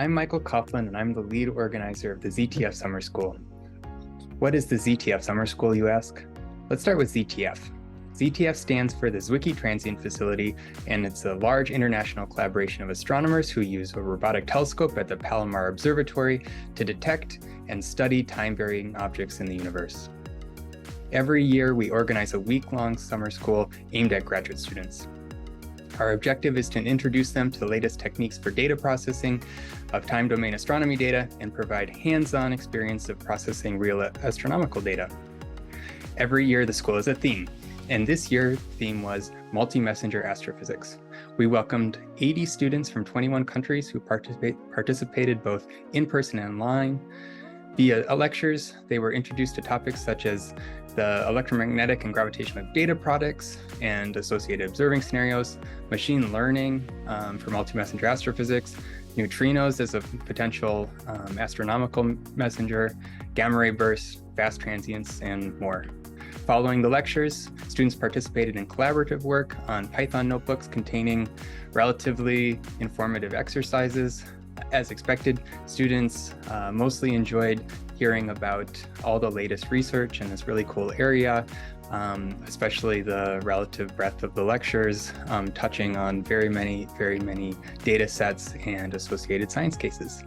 I'm Michael Coughlin, and I'm the lead organizer of the ZTF Summer School. What is the ZTF Summer School, you ask? Let's start with ZTF. ZTF stands for the Zwicky Transient Facility, and it's a large international collaboration of astronomers who use a robotic telescope at the Palomar Observatory to detect and study time-varying objects in the universe. Every year, we organize a week-long summer school aimed at graduate students. Our objective is to introduce them to the latest techniques for data processing of time domain astronomy data and provide hands-on experience of processing real astronomical data. Every year, the school has a theme, and this year, the theme was multi-messenger astrophysics. We welcomed 80 students from 21 countries who participated both in person and online. Via lectures, they were introduced to topics such as the electromagnetic and gravitational data products and associated observing scenarios, machine learning for multi-messenger astrophysics, neutrinos as a potential astronomical messenger, gamma ray bursts, fast transients, and more. Following the lectures, students participated in collaborative work on Python notebooks containing relatively informative exercises. As expected, students mostly enjoyed hearing about all the latest research in this really cool area, especially the relative breadth of the lectures, touching on very many data sets and associated science cases.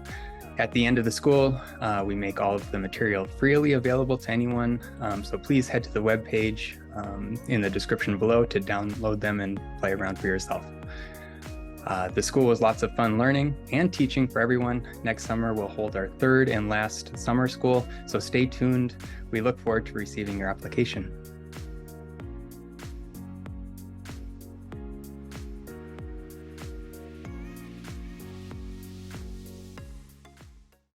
At the end of the school, we make all of the material freely available to anyone, so please head to the webpage in the description below to download them and play around for yourself. The school was lots of fun learning and teaching for everyone. Next summer, we'll hold our third and last summer school, so stay tuned. We look forward to receiving your application.